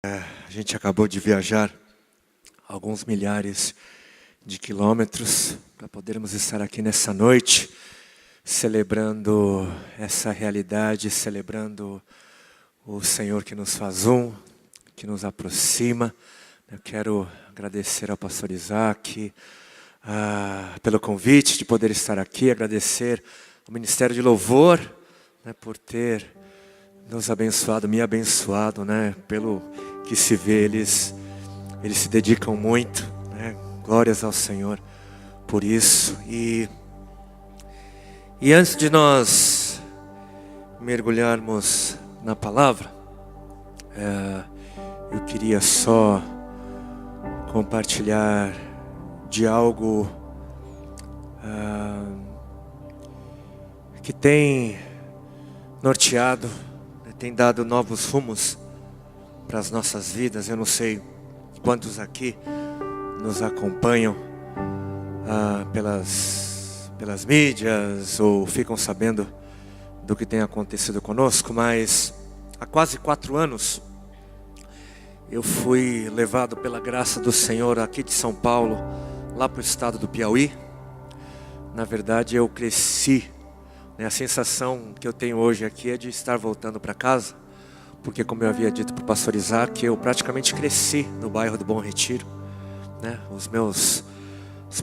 A gente acabou de viajar alguns milhares de quilômetros para podermos estar aqui nessa noite, celebrando essa realidade, celebrando o Senhor que nos faz um, que nos aproxima. Eu quero agradecer ao pastor Isaac pelo convite de poder estar aqui, agradecer ao Ministério de Louvor, por ter nos abençoado, me abençoado, pelo que se vê, eles se dedicam muito, glórias ao Senhor por isso. E antes de nós mergulharmos na palavra, eu queria só compartilhar de algo que tem norteado, tem dado novos rumos para as nossas vidas. Eu não sei quantos aqui nos acompanham pelas mídias ou ficam sabendo do que tem acontecido conosco, mas há quase 4 anos eu fui levado pela graça do Senhor aqui de São Paulo, lá para o estado do Piauí. Na verdade eu cresci, a sensação que eu tenho hoje aqui é de estar voltando para casa, porque como eu havia dito para o pastor Isaac, eu praticamente cresci no bairro do Bom Retiro, Os meus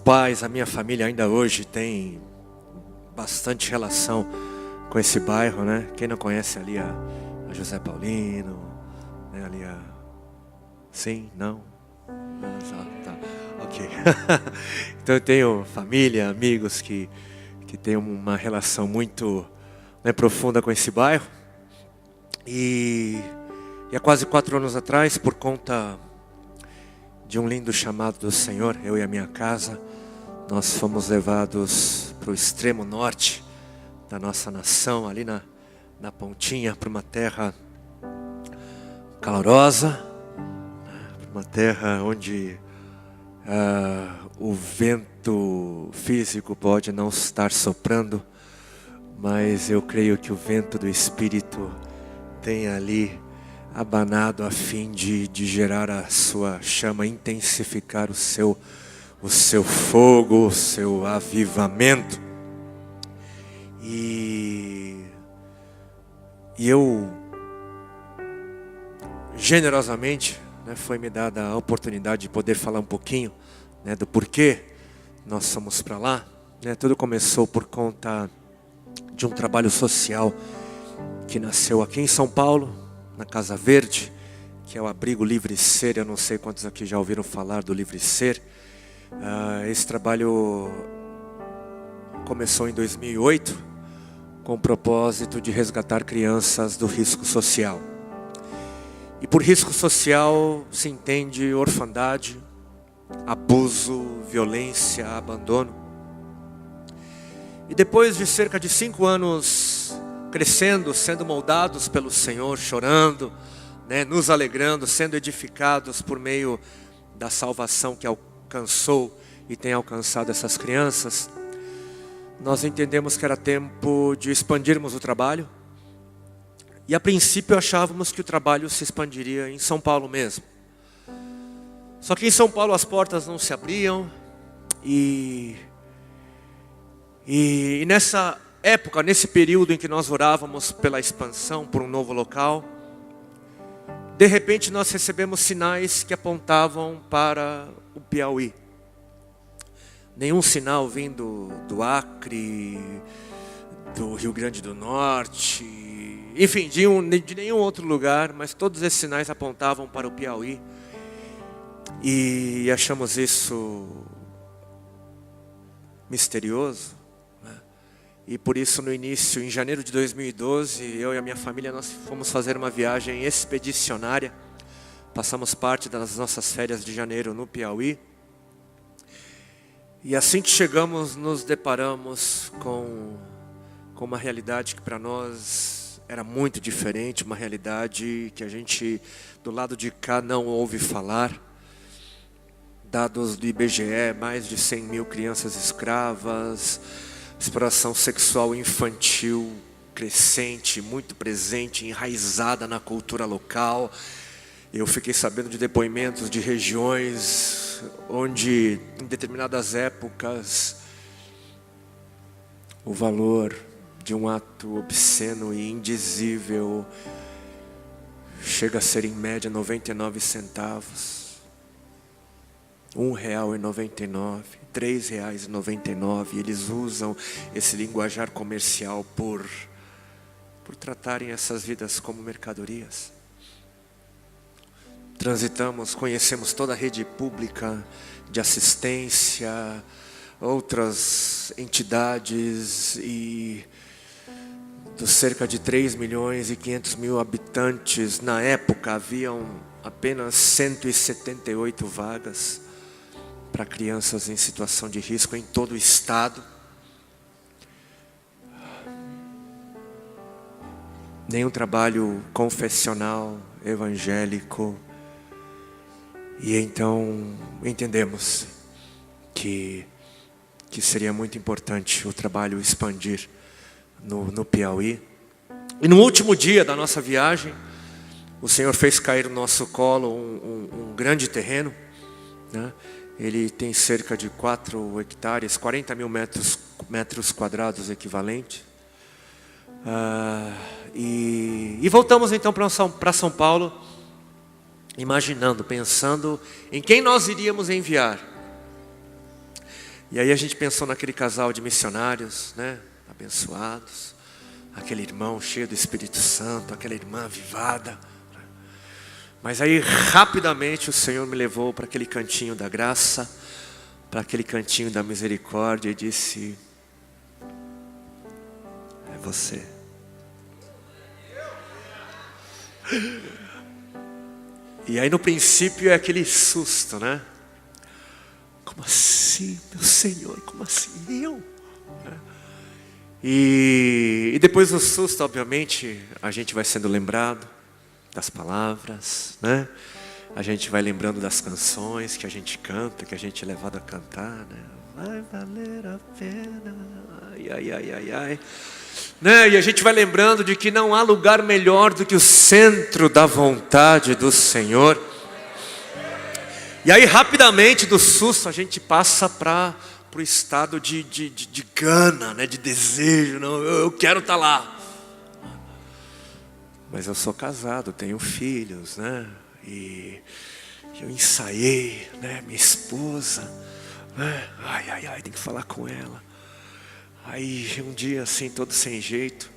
pais, a minha família ainda hoje tem bastante relação com esse bairro, Quem não conhece ali a José Paulino, ali a... Sim? Não? Tá. Ok. Então eu tenho família, amigos que têm uma relação muito profunda com esse bairro. E há quase 4 anos atrás, por conta de um lindo chamado do Senhor, eu e a minha casa, nós fomos levados para o extremo norte da nossa nação, ali na pontinha, para uma terra calorosa, uma terra onde o vento físico pode não estar soprando, mas eu creio que o vento do Espírito tem ali abanado a fim de gerar a sua chama, intensificar o seu fogo, o seu avivamento. E eu generosamente foi-me dada a oportunidade de poder falar um pouquinho do porquê nós fomos para lá. Tudo começou por conta de um trabalho social que nasceu aqui em São Paulo, na Casa Verde, que é o abrigo Livre Ser. Eu não sei quantos aqui já ouviram falar do Livre Ser. Esse trabalho começou em 2008 com o propósito de resgatar crianças do risco social. E por risco social se entende orfandade, abuso, violência, abandono. E depois de cerca de 5 anos crescendo, sendo moldados pelo Senhor, chorando, nos alegrando, sendo edificados por meio da salvação que alcançou e tem alcançado essas crianças, nós entendemos que era tempo de expandirmos o trabalho. E a princípio achávamos que o trabalho se expandiria em São Paulo mesmo. Só que em São Paulo as portas não se abriam e nessa época, nesse período em que nós orávamos pela expansão, por um novo local, de repente nós recebemos sinais que apontavam para o Piauí. Nenhum sinal vindo do Acre, do Rio Grande do Norte, enfim, de nenhum outro lugar, mas todos esses sinais apontavam para o Piauí. E achamos isso misterioso. E por isso no início, em janeiro de 2012, eu e a minha família, nós fomos fazer uma viagem expedicionária. Passamos parte das nossas férias de janeiro no Piauí. E assim que chegamos, nos deparamos com uma realidade que para nós era muito diferente. Uma realidade que a gente, do lado de cá, não ouve falar. Dados do IBGE, mais de 100 mil crianças escravas, exploração sexual infantil crescente, muito presente, enraizada na cultura local. Eu fiquei sabendo de depoimentos de regiões onde, em determinadas épocas, o valor de um ato obsceno e indizível chega a ser em média 99 centavos, R$1,99, R$3,99. Eles usam esse linguajar comercial por tratarem essas vidas como mercadorias. Transitamos, conhecemos toda a rede pública de assistência, outras entidades, e dos cerca de 3.500.000 habitantes, na época haviam apenas 178 vagas para crianças em situação de risco em todo o estado. Nenhum trabalho confessional, evangélico. E então entendemos que seria muito importante o trabalho expandir no Piauí. E no último dia da nossa viagem, o Senhor fez cair no nosso colo um grande terreno, né? Ele tem cerca de 4 hectares, 40 mil metros quadrados equivalente. E voltamos então para São Paulo, imaginando, pensando em quem nós iríamos enviar. E aí a gente pensou naquele casal de missionários, né, abençoados, aquele irmão cheio do Espírito Santo, aquela irmã avivada. Mas aí rapidamente o Senhor me levou para aquele cantinho da graça, para aquele cantinho da misericórdia, e disse: é você. E aí no princípio é aquele susto, né? Como assim, meu Senhor? Como assim eu? E depois do susto, obviamente, a gente vai sendo lembrado das palavras, né? A gente vai lembrando das canções que a gente canta, que a gente é levado a cantar, né? Vai valer a pena, ai, ai, ai, ai, ai. Né? E a gente vai lembrando de que não há lugar melhor do que o centro da vontade do Senhor. E aí rapidamente do susto a gente passa para o estado de gana, né? De desejo. Não, eu quero estar lá. Mas eu sou casado, tenho filhos, né? E eu ensaiei, né? Minha esposa, né? Ai, ai, ai, tem que falar com ela. Aí um dia assim, todo sem jeito,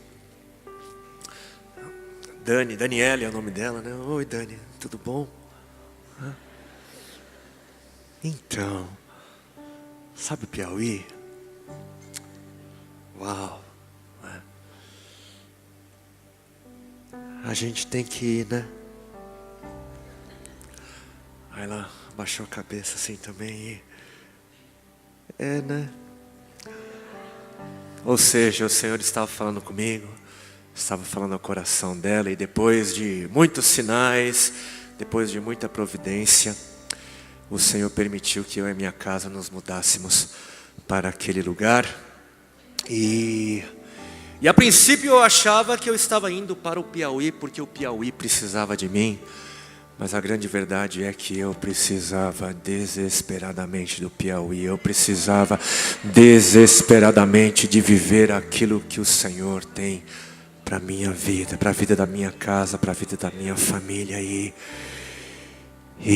Daniela é o nome dela, né? Oi, Dani, tudo bom? Então, sabe o Piauí? Uau, né? A gente tem que ir, né? Aí ela baixou a cabeça assim também e... né? Ou seja, o Senhor estava falando comigo, estava falando ao coração dela, e depois de muitos sinais, depois de muita providência, o Senhor permitiu que eu e minha casa nos mudássemos para aquele lugar. E a princípio eu achava que eu estava indo para o Piauí, porque o Piauí precisava de mim. Mas a grande verdade é que eu precisava desesperadamente do Piauí. Eu precisava desesperadamente de viver aquilo que o Senhor tem para a minha vida, para a vida da minha casa, para a vida da minha família. E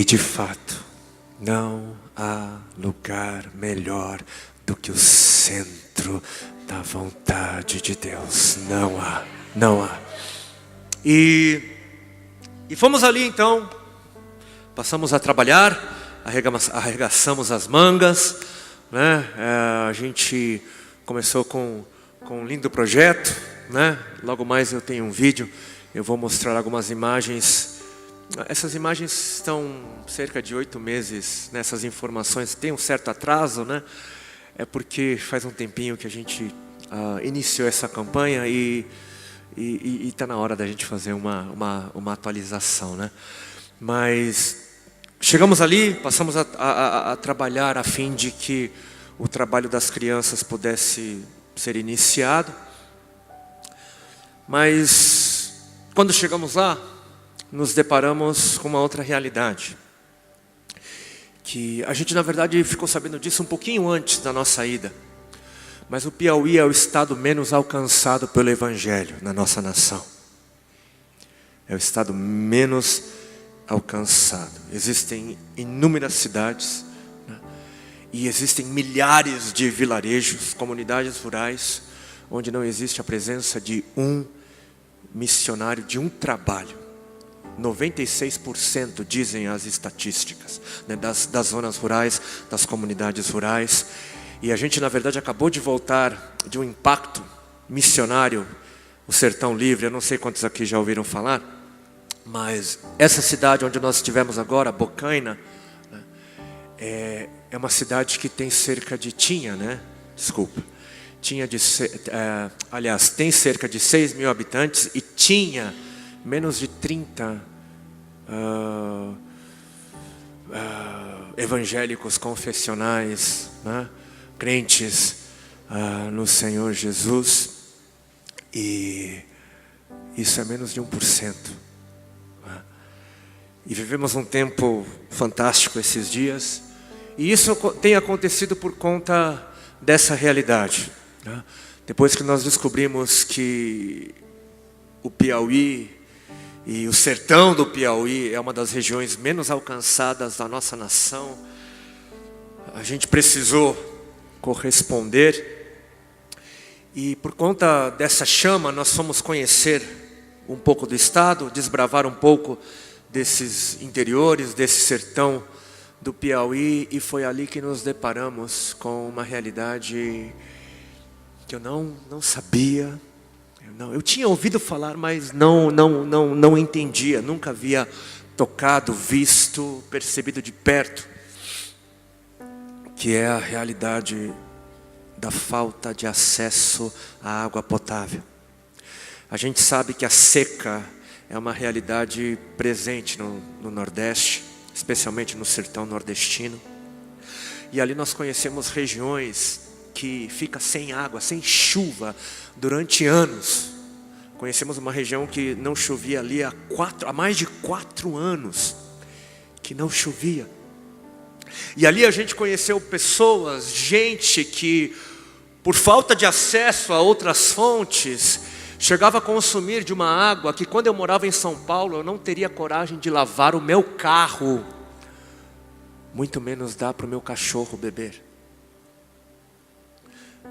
de fato, não há lugar melhor do que o centro da vontade de Deus. Não há, não há. E fomos ali então, passamos a trabalhar, arregaçamos as mangas, né? A gente começou com um lindo projeto, né? Logo mais eu tenho um vídeo, eu vou mostrar algumas imagens. Essas imagens estão cerca de 8 meses, né? Essas informações têm um certo atraso, né? É porque faz um tempinho que a gente iniciou essa campanha e está na hora da gente fazer uma atualização, né? Mas chegamos ali, passamos a trabalhar a fim de que o trabalho das crianças pudesse ser iniciado. Mas quando chegamos lá, nos deparamos com uma outra realidade. Que a gente, na verdade, ficou sabendo disso um pouquinho antes da nossa ida. Mas o Piauí é o estado menos alcançado pelo Evangelho na nossa nação. É o estado menos alcançado. Existem inúmeras cidades, né? E existem milhares de vilarejos, comunidades rurais, onde não existe a presença de um missionário, de um trabalho. 96% dizem as estatísticas, né, das zonas rurais, das comunidades rurais. E a gente, na verdade, acabou de voltar de um impacto missionário, o Sertão Livre. Eu não sei quantos aqui já ouviram falar, mas essa cidade onde nós estivemos agora, Bocaina, né, é uma cidade que tem cerca de, tem cerca de 6 mil habitantes e tinha menos de 30 evangélicos confessionais, né, crentes no Senhor Jesus, e isso é menos de 1%. Né? E vivemos um tempo fantástico esses dias, e isso tem acontecido por conta dessa realidade. Né? Depois que nós descobrimos que o Piauí e o sertão do Piauí é uma das regiões menos alcançadas da nossa nação, a gente precisou corresponder. E por conta dessa chama, nós fomos conhecer um pouco do estado, desbravar um pouco desses interiores, desse sertão do Piauí. E foi ali que nos deparamos com uma realidade que eu não sabia. Eu tinha ouvido falar, mas não entendia, nunca havia tocado, visto, percebido de perto, que é a realidade da falta de acesso à água potável. A gente sabe que a seca é uma realidade presente no Nordeste, especialmente no sertão nordestino. E ali nós conhecemos regiões que fica sem água, sem chuva durante anos. Conhecemos uma região que não chovia ali há mais de 4 anos, que não chovia. E ali a gente conheceu pessoas, gente que, por falta de acesso a outras fontes, chegava a consumir de uma água que, quando eu morava em São Paulo, eu não teria coragem de lavar o meu carro, muito menos dar para o meu cachorro beber.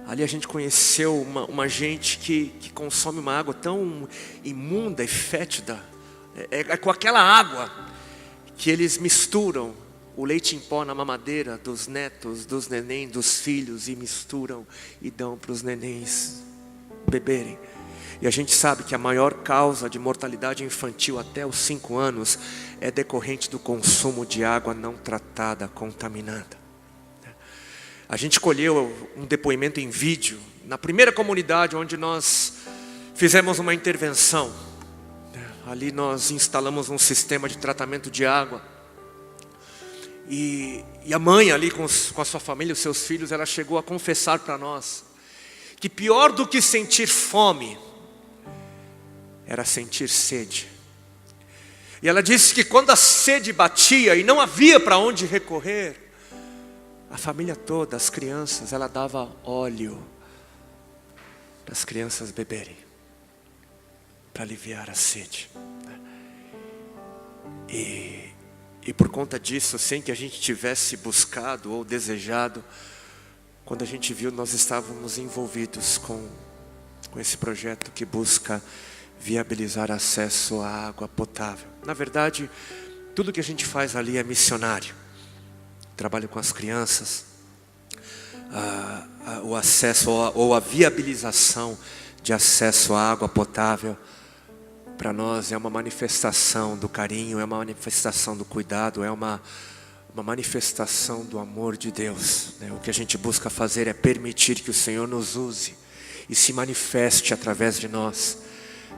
Ali a gente conheceu uma gente que consome uma água tão imunda e fétida. É com aquela água que eles misturam o leite em pó na mamadeira dos netos, dos nenéns, dos filhos, e misturam e dão para os nenéns beberem. E a gente sabe que a maior causa de mortalidade infantil até os 5 anos é decorrente do consumo de água não tratada, contaminada. A gente colheu um depoimento em vídeo na primeira comunidade onde nós fizemos uma intervenção. Ali nós instalamos um sistema de tratamento de água. E a mãe ali com a sua família, os seus filhos, ela chegou a confessar para nós que pior do que sentir fome era sentir sede. E ela disse que quando a sede batia e não havia para onde recorrer, a família toda, as crianças, ela dava óleo para as crianças beberem, para aliviar a sede. E por conta disso, sem que a gente tivesse buscado ou desejado, quando a gente viu, nós estávamos envolvidos com esse projeto que busca viabilizar acesso à água potável. Na verdade, tudo que a gente faz ali é missionário. Trabalho com as crianças, o acesso ou a viabilização de acesso à água potável, para nós é uma manifestação do carinho, é uma manifestação do cuidado, é uma manifestação do amor de Deus. O que a gente busca fazer é permitir que o Senhor nos use e se manifeste através de nós,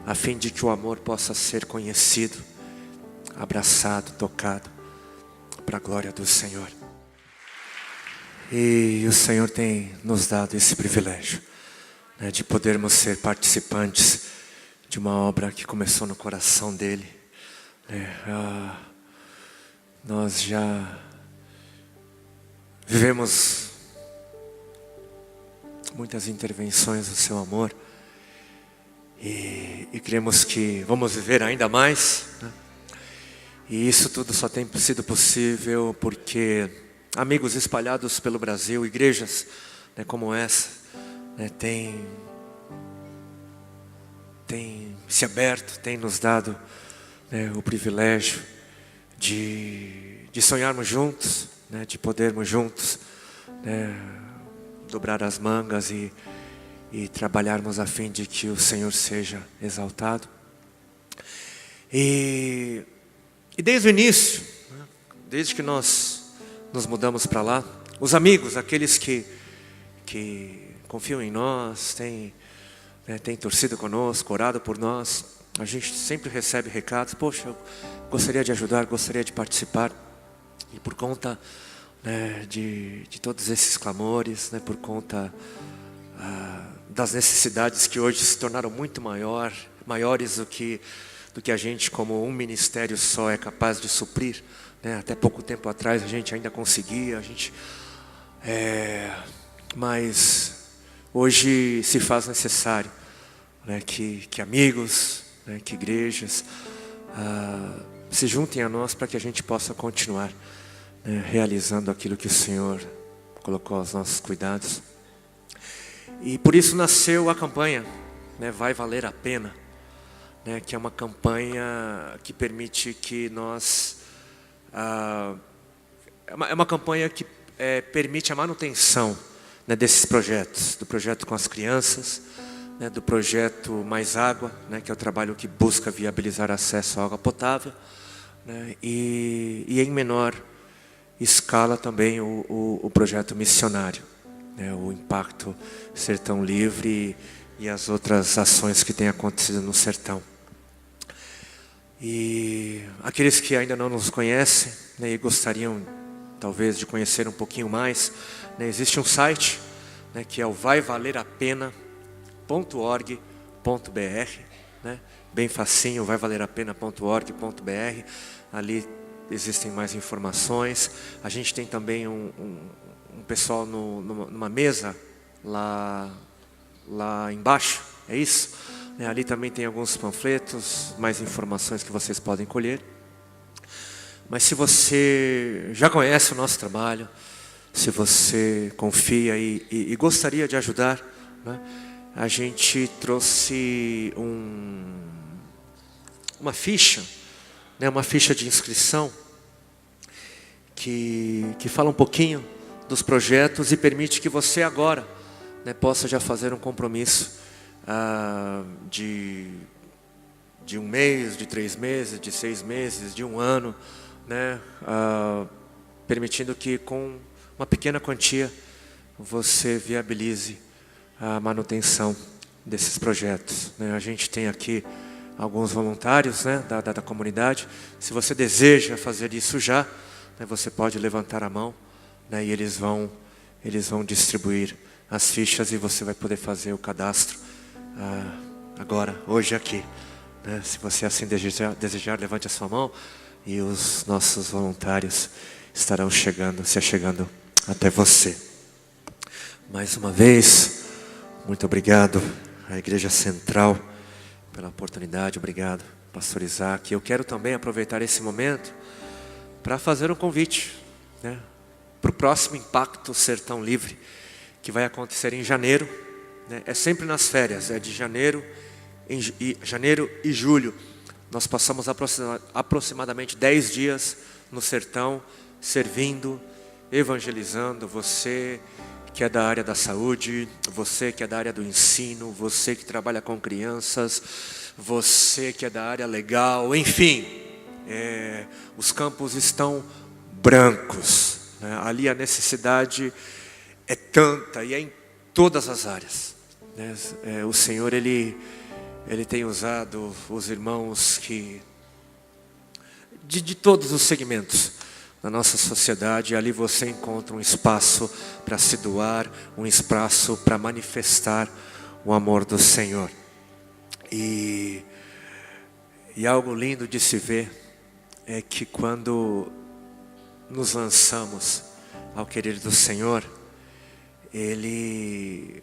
a fim de que o amor possa ser conhecido, abraçado, tocado, para a glória do Senhor. E o Senhor tem nos dado esse privilégio, né, de podermos ser participantes de uma obra que começou no coração dEle, Nós já vivemos muitas intervenções do seu amor e cremos que vamos viver ainda mais, né? E isso tudo só tem sido possível porque amigos espalhados pelo Brasil, igrejas, né, como essa, né, tem se aberto, tem nos dado, né, o privilégio de sonharmos juntos, né, de podermos juntos, né, dobrar as mangas e trabalharmos a fim de que o Senhor seja exaltado. E desde o início, né, desde que nós nos mudamos para lá, os amigos, aqueles que confiam em nós, têm torcido conosco, orado por nós, a gente sempre recebe recados: poxa, eu gostaria de ajudar, gostaria de participar. E por conta, né, de todos esses clamores, né, por conta das necessidades que hoje se tornaram muito maiores do que a gente, como um ministério só, é capaz de suprir, né? Até pouco tempo atrás a gente ainda conseguia, mas hoje se faz necessário, né, que amigos, né, que igrejas se juntem a nós para que a gente possa continuar, né, realizando aquilo que o Senhor colocou aos nossos cuidados. E por isso nasceu a campanha, né, Vai Valer a Pena, né, que é uma campanha que permite que nós... é uma campanha que permite a manutenção, né, desses projetos, do projeto com as crianças, né, do projeto Mais Água, né, que é o trabalho que busca viabilizar acesso à água potável, né, e em menor escala também o projeto missionário, né, o Impacto Sertão Livre e as outras ações que têm acontecido no sertão. E aqueles que ainda não nos conhecem, né, e gostariam talvez de conhecer um pouquinho mais, né, existe um site, né, que é o vaivalerapena.org.br, né, bem facinho, vaivalerapena.org.br. Ali existem mais informações. A gente tem também um pessoal numa mesa lá embaixo, é isso? Ali também tem alguns panfletos, mais informações que vocês podem colher. Mas se você já conhece o nosso trabalho, se você confia e gostaria de ajudar, né, a gente trouxe uma ficha, né, uma ficha de inscrição que fala um pouquinho dos projetos e permite que você agora, né, possa já fazer um compromisso de 1 mês, de 3 meses, de 6 meses, de 1 ano, né, permitindo que com uma pequena quantia você viabilize a manutenção desses projetos, né. A gente tem aqui alguns voluntários, né, da comunidade. Se você deseja fazer isso já, né, você pode levantar a mão, né, e eles vão distribuir as fichas e você vai poder fazer o cadastro agora, hoje aqui, né. Se você assim desejar, levante a sua mão e os nossos voluntários estarão se achegando até você. Mais uma vez, muito obrigado à Igreja Central pela oportunidade. Obrigado, pastor Isaac. Eu quero também aproveitar esse momento para fazer um convite, né, para o próximo Impacto Sertão Livre, que vai acontecer em janeiro, né. É sempre nas férias, é de janeiro e julho. Nós passamos aproximadamente 10 dias no sertão, servindo, evangelizando. Você que é da área da saúde, você que é da área do ensino, você que trabalha com crianças, você que é da área legal, enfim, os campos estão brancos, né? Ali a necessidade é tanta e é em todas as áreas, né? O Senhor, Ele tem usado os irmãos de todos os segmentos na nossa sociedade. Ali você encontra um espaço para se doar, um espaço para manifestar o amor do Senhor. E algo lindo de se ver, é que quando nos lançamos ao querer do Senhor, Ele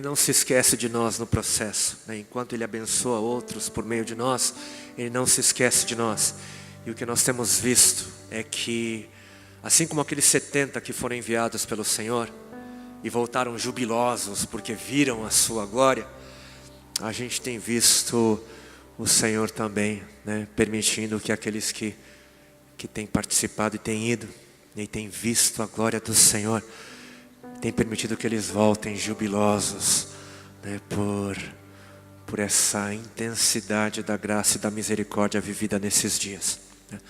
não se esquece de nós no processo, né? Enquanto Ele abençoa outros por meio de nós, Ele não se esquece de nós. E o que nós temos visto é que, assim como aqueles 70 que foram enviados pelo Senhor e voltaram jubilosos porque viram a sua glória, a gente tem visto o Senhor também, né, permitindo que aqueles que têm participado e têm ido e têm visto a glória do Senhor, tem permitido que eles voltem jubilosos, né, por essa intensidade da graça e da misericórdia vivida nesses dias, né.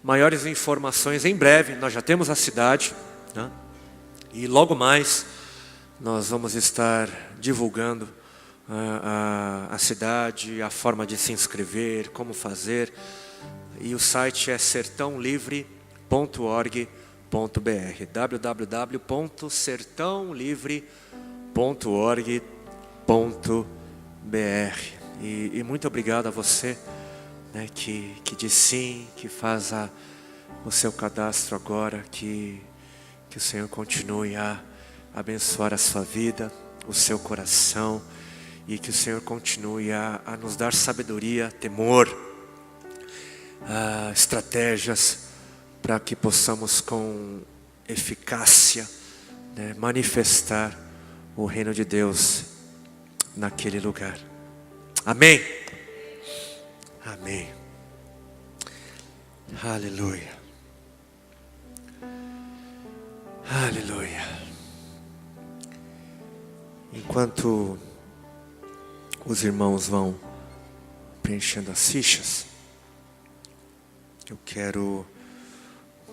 Maiores informações em breve. Nós já temos a cidade, né, e logo mais nós vamos estar divulgando a cidade, a forma de se inscrever, como fazer. E o site é sertãolivre.org.br, www.sertãolivre.org.br. E muito obrigado a você, né, que diz sim, que faz o seu cadastro agora, que o Senhor continue a abençoar a sua vida, o seu coração, e que o Senhor continue a nos dar sabedoria, temor, estratégias, para que possamos com eficácia, né, manifestar o reino de Deus naquele lugar. Amém? Amém. Aleluia. Aleluia. Enquanto os irmãos vão preenchendo as fichas, eu quero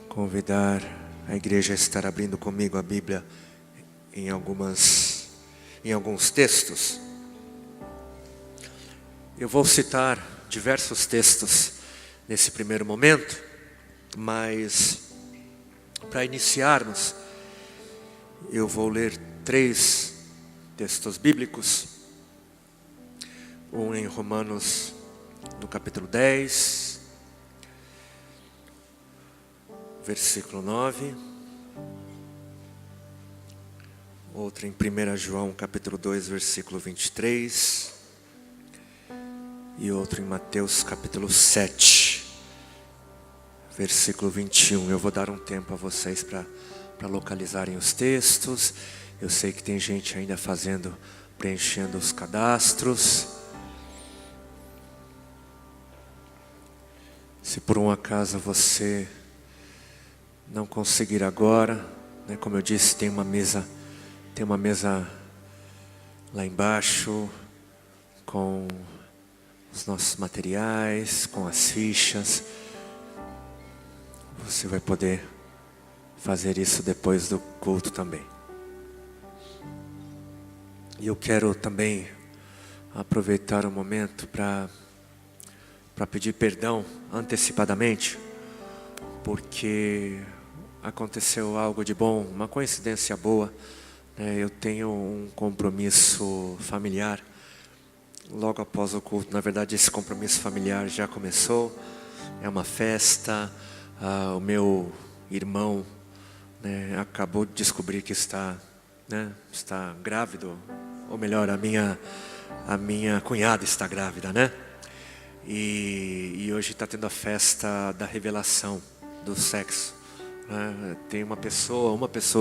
convidar a igreja a estar abrindo comigo a Bíblia em alguns textos. Eu vou citar diversos textos nesse primeiro momento, mas para iniciarmos, eu vou ler 3 textos bíblicos. Um em Romanos, no capítulo 10, versículo 9. Outro em 1 João, capítulo 2, versículo 23. E outro em Mateus, capítulo 7, versículo 21. Eu vou dar um tempo a vocês para localizarem os textos. Eu sei que tem gente ainda preenchendo os cadastros. Se por um acaso você não conseguir agora, né, como eu disse, tem uma mesa lá embaixo com os nossos materiais, com as fichas. Você vai poder fazer isso depois do culto também. E eu quero também aproveitar o momento para pedir perdão antecipadamente, porque aconteceu algo de bom, uma coincidência boa, né? Eu tenho um compromisso familiar logo após o culto. Na verdade, esse compromisso familiar já começou. É uma festa. O meu irmão, né, acabou de descobrir que está grávido, ou melhor, a minha cunhada está grávida, né? E hoje está tendo a festa da revelação do sexo, né? Tem uma pessoa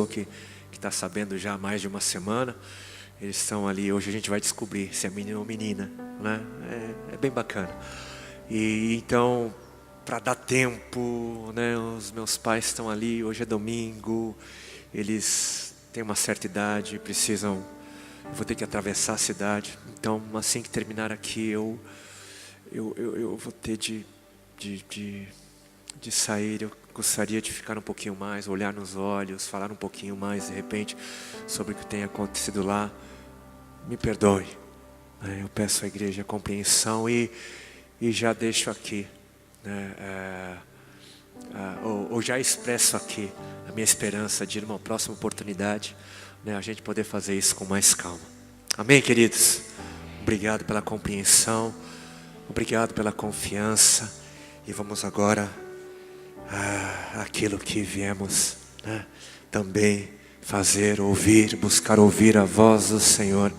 que está sabendo já há mais de uma semana. Eles estão ali, hoje a gente vai descobrir se é menino ou menina, né? É bem bacana. E então, para dar tempo, né, os meus pais estão ali, hoje é domingo, eles têm uma certa idade, eu vou ter que atravessar a cidade. Então, assim que terminar aqui, eu vou ter de sair. Eu gostaria de ficar um pouquinho mais, olhar nos olhos, falar um pouquinho mais, de repente, sobre o que tem acontecido lá. Me perdoe, né? Eu peço à igreja compreensão e já deixo aqui, né, ou já expresso aqui a minha esperança de numa próxima oportunidade, né, a gente poder fazer isso com mais calma. Amém, queridos? Obrigado pela compreensão, obrigado pela confiança. E vamos agora aquilo que viemos, né, também fazer, ouvir, buscar ouvir a voz do Senhor,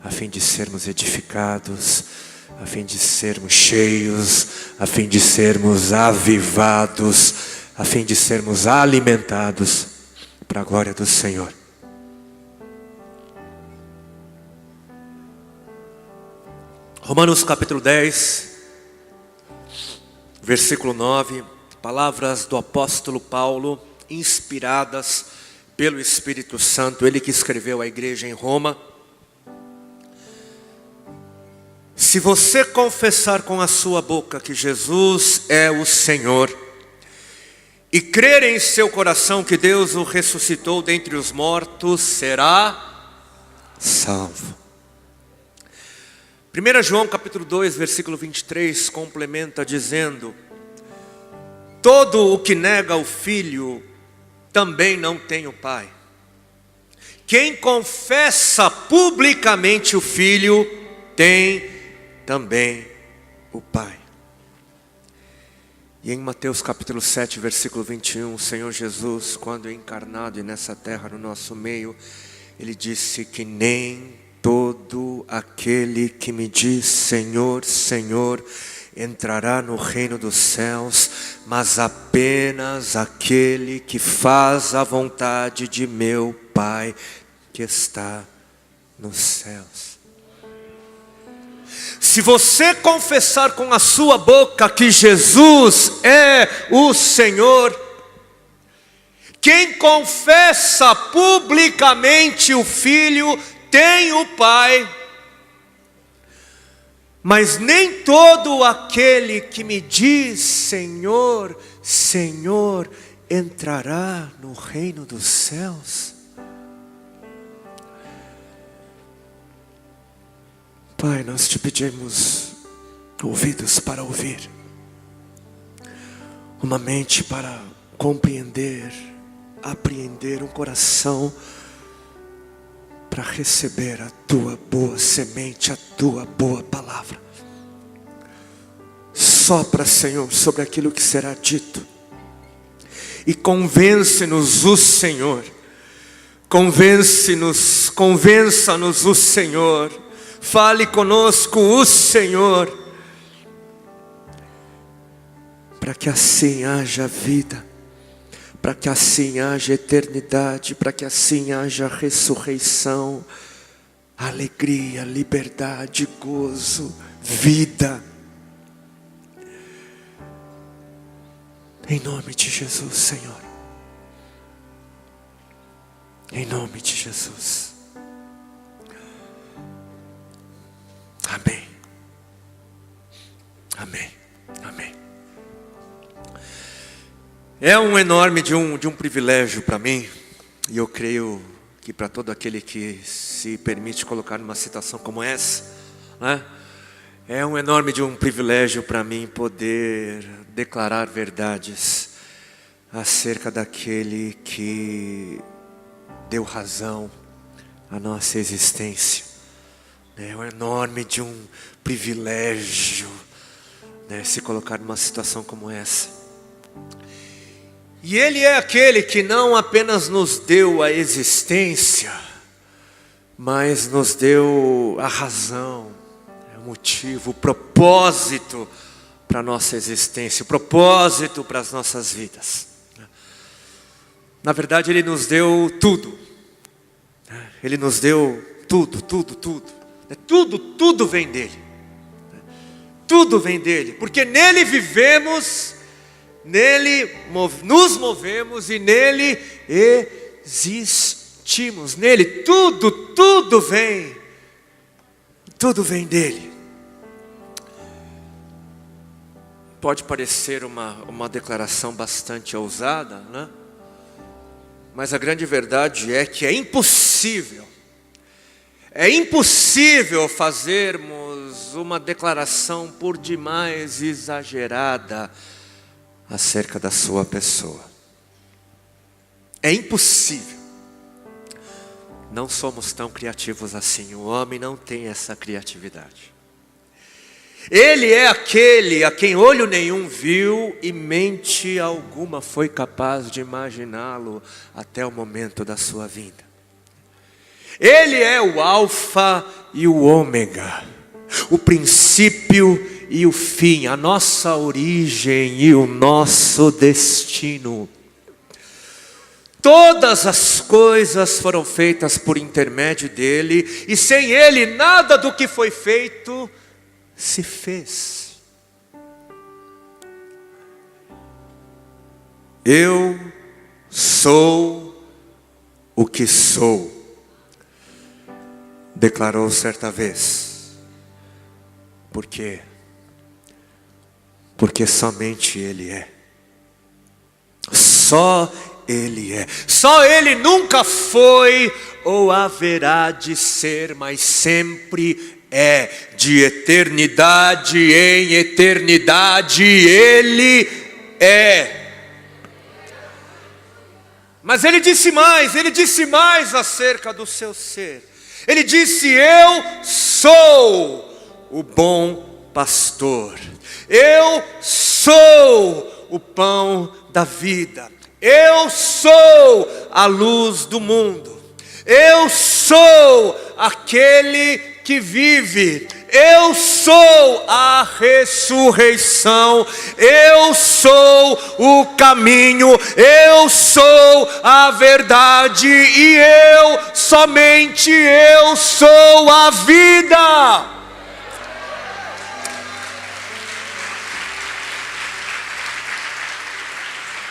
a fim de sermos edificados, a fim de sermos cheios, a fim de sermos avivados, a fim de sermos alimentados para a glória do Senhor. Romanos capítulo 10, versículo 9, palavras do apóstolo Paulo, inspiradas pelo Espírito Santo, ele que escreveu à igreja em Roma. Se você confessar com a sua boca que Jesus é o Senhor, e crer em seu coração que Deus o ressuscitou dentre os mortos, será salvo. 1 João capítulo 2, versículo 23, complementa dizendo: todo o que nega o Filho, também não tem o Pai. Quem confessa publicamente o Filho, tem também o Pai. E em Mateus capítulo 7, versículo 21, o Senhor Jesus, quando encarnado e nessa terra no nosso meio, Ele disse que nem todo aquele que me diz Senhor, Senhor, entrará no reino dos céus, mas apenas aquele que faz a vontade de meu Pai que está nos céus. Se você confessar com a sua boca que Jesus é o Senhor, quem confessa publicamente o Filho tem o Pai. Mas nem todo aquele que me diz Senhor, Senhor, entrará no reino dos céus. Pai, nós te pedimos ouvidos para ouvir, uma mente para compreender, apreender, um coração para receber a tua boa semente, a tua boa palavra. Sopra, Senhor, sobre aquilo que será dito, e convence-nos o Senhor, convença-nos o Senhor, fale conosco o Senhor, para que assim haja vida, para que assim haja eternidade, para que assim haja ressurreição, alegria, liberdade, gozo, vida. Em nome de Jesus, Senhor. Em nome de Jesus. Amém. Amém. Amém. É um enorme de um privilégio para mim, e eu creio que para todo aquele que se permite colocar numa situação como essa, né? É um enorme de um privilégio para mim poder declarar verdades acerca daquele que deu razão à nossa existência. É um enorme de um privilégio, né, se colocar numa situação como essa. E Ele é aquele que não apenas nos deu a existência, mas nos deu a razão, o motivo, o propósito para a nossa existência, o propósito para as nossas vidas. Na verdade, Ele nos deu tudo. Ele nos deu tudo. Tudo vem dEle. Tudo vem dEle, porque nele vivemos, nele nos movemos e nele existimos. Nele tudo vem dEle. Pode parecer uma declaração bastante ousada, né? Mas a grande verdade é que é impossível fazermos uma declaração por demais exagerada acerca da sua pessoa. É impossível. Não somos tão criativos assim. O homem não tem essa criatividade. Ele é aquele a quem olho nenhum viu e mente alguma foi capaz de imaginá-lo até o momento da sua vinda. Ele é o Alfa e o Ômega, o princípio e o fim, a nossa origem e o nosso destino. Todas as coisas foram feitas por intermédio dele, e sem ele nada do que foi feito se fez. Eu sou o que sou, declarou certa vez. Por quê? Porque somente ele é. Só ele é. Só ele nunca foi ou haverá de ser, mas sempre é. De eternidade em eternidade ele é. Mas ele disse mais acerca do seu ser. Ele disse: eu sou o bom pastor. Eu sou o pão da vida. Eu sou a luz do mundo. Eu sou aquele que vive. Eu sou a ressurreição. Eu sou o caminho. Eu sou a verdade. E somente eu sou a vida.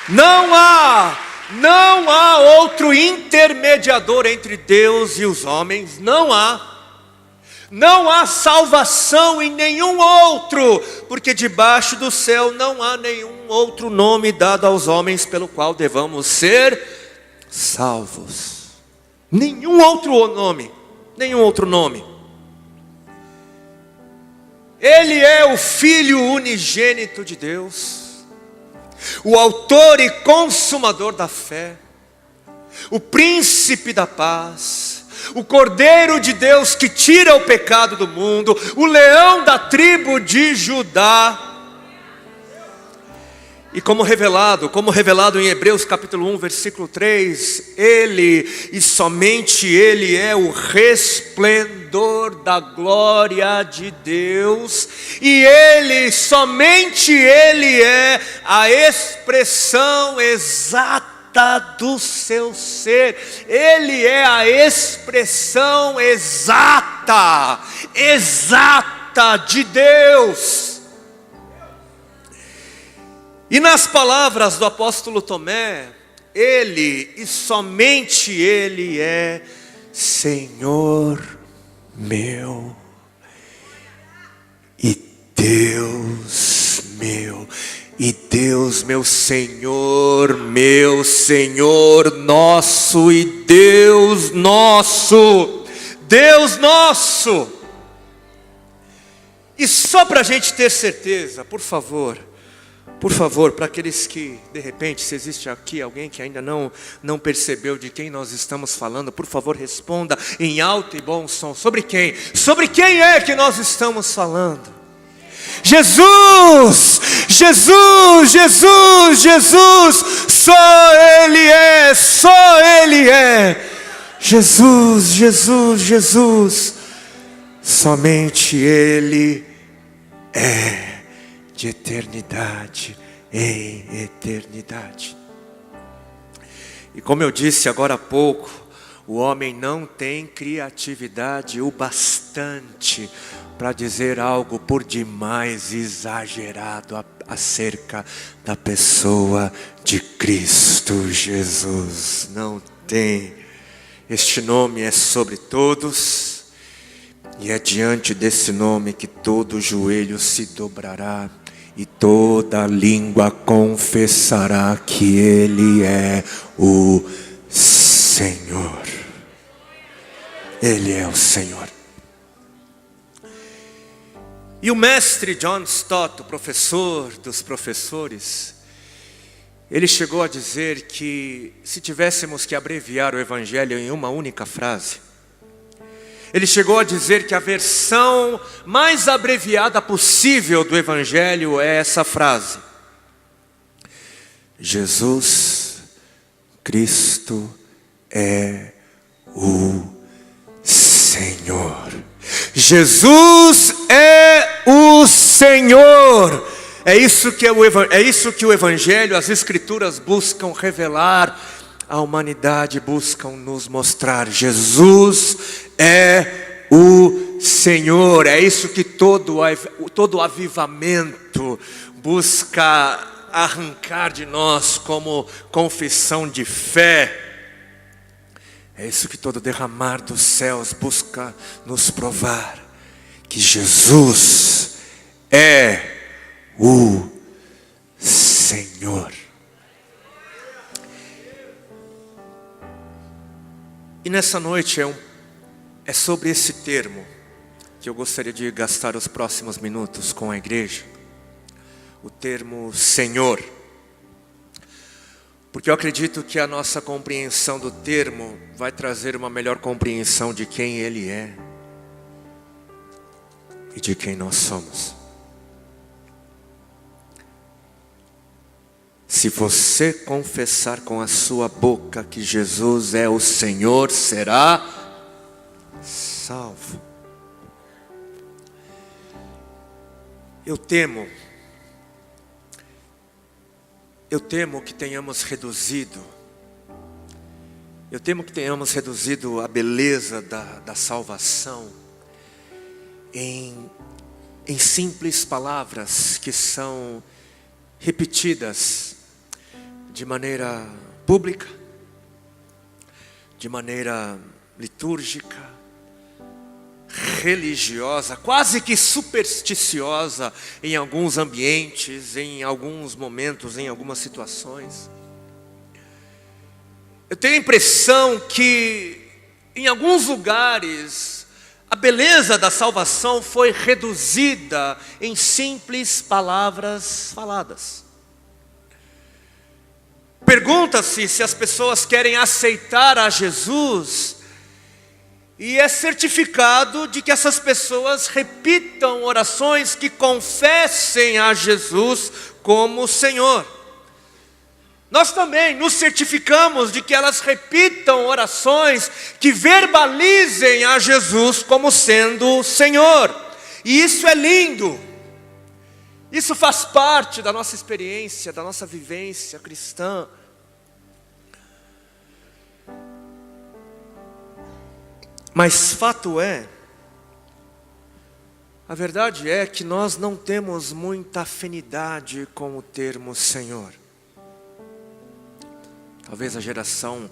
Não há outro intermediador entre Deus e os homens. Não há salvação em nenhum outro, porque debaixo do céu não há nenhum outro nome dado aos homens pelo qual devamos ser salvos. Nenhum outro nome. Ele é o Filho unigênito de Deus, o autor e consumador da fé, o príncipe da paz, o Cordeiro de Deus que tira o pecado do mundo, o leão da tribo de Judá. E como revelado em Hebreus capítulo 1, versículo 3, ele e somente ele é o resplendor da glória de Deus, e somente ele é a expressão exata do seu ser. Ele é a expressão exata de Deus. E nas palavras do apóstolo Tomé, ele e somente ele é Senhor meu e Deus meu. E Deus meu Senhor, nosso e Deus nosso. E só para a gente ter certeza, por favor, para aqueles que, de repente, se existe aqui alguém que ainda não percebeu de quem nós estamos falando, por favor, responda em alto e bom som. Sobre quem? Sobre quem é que nós estamos falando? Jesus! Só Ele é. Jesus. Somente Ele é. De eternidade em eternidade. E como eu disse agora há pouco, o homem não tem criatividade o bastante para dizer algo por demais exagerado acerca da pessoa de Cristo Jesus. Não tem. Este nome é sobre todos, e é diante desse nome que todo joelho se dobrará e toda língua confessará que Ele é o Senhor. Ele é o Senhor. E o mestre John Stott, o professor dos professores, ele chegou a dizer que se tivéssemos que abreviar o Evangelho em uma única frase, Ele chegou a dizer que a versão mais abreviada possível do Evangelho é essa frase: Jesus Cristo é o Senhor. Jesus é o Senhor. É isso que o Evangelho, as Escrituras buscam revelar à humanidade, buscam nos mostrar. Jesus é o Senhor. É isso que todo avivamento busca arrancar de nós como confissão de fé. É isso que todo derramar dos céus busca nos provar, que Jesus é o Senhor. E nessa noite é sobre esse termo que eu gostaria de gastar os próximos minutos com a igreja. O termo Senhor. Porque eu acredito que a nossa compreensão do termo vai trazer uma melhor compreensão de quem Ele é e de quem nós somos. Se você confessar com a sua boca que Jesus é o Senhor, será salvo. Eu temo que tenhamos reduzido a beleza da salvação em simples palavras que são repetidas de maneira pública, de maneira litúrgica, religiosa, quase que supersticiosa em alguns ambientes, em alguns momentos, em algumas situações. Eu tenho a impressão que em alguns lugares a beleza da salvação foi reduzida em simples palavras faladas. Pergunta-se se as pessoas querem aceitar a Jesus, e é certificado de que essas pessoas repitam orações que confessem a Jesus como Senhor. Nós também nos certificamos de que elas repitam orações que verbalizem a Jesus como sendo Senhor. E isso é lindo. Isso faz parte da nossa experiência, da nossa vivência cristã. Mas fato é, a verdade é que nós não temos muita afinidade com o termo Senhor. Talvez a geração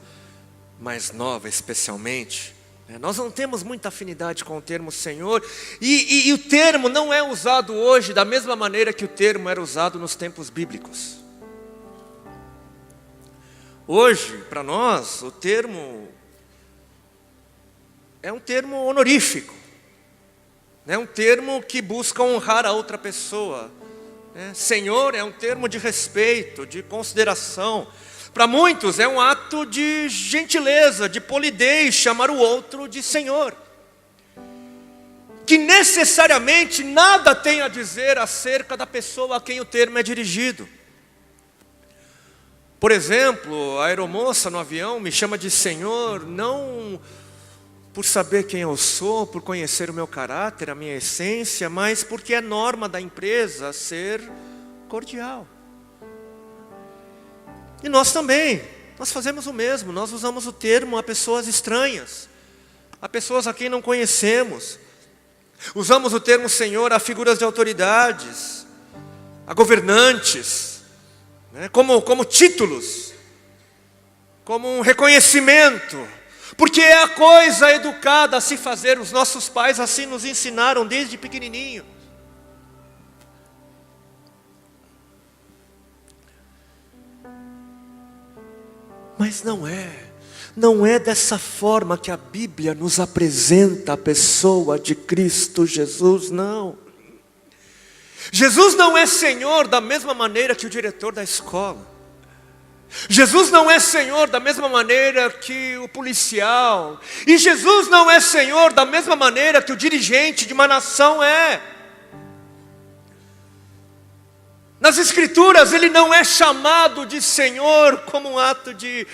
mais nova especialmente, nós não temos muita afinidade com o termo Senhor, e o termo não é usado hoje da mesma maneira que o termo era usado nos tempos bíblicos. Hoje, para nós, o termo é um termo honorífico, é um termo que busca honrar a outra pessoa. Senhor é um termo de respeito, de consideração. Para muitos é um ato de gentileza, de polidez, chamar o outro de Senhor, que necessariamente nada tem a dizer acerca da pessoa a quem o termo é dirigido. Por exemplo, a aeromoça no avião me chama de Senhor, não por saber quem eu sou, por conhecer o meu caráter, a minha essência, mas porque é norma da empresa ser cordial. E nós também, nós fazemos o mesmo, nós usamos o termo a pessoas estranhas, a pessoas a quem não conhecemos. Usamos o termo Senhor a figuras de autoridades, a governantes, como títulos, como um reconhecimento, porque é a coisa educada a se fazer. Os nossos pais assim nos ensinaram desde pequenininho. Mas não é dessa forma que a Bíblia nos apresenta a pessoa de Cristo Jesus, não. Jesus não é Senhor da mesma maneira que o diretor da escola. Jesus não é Senhor da mesma maneira que o policial. E Jesus não é Senhor da mesma maneira que o dirigente de uma nação é. Nas Escrituras Ele não é chamado de Senhor como um ato de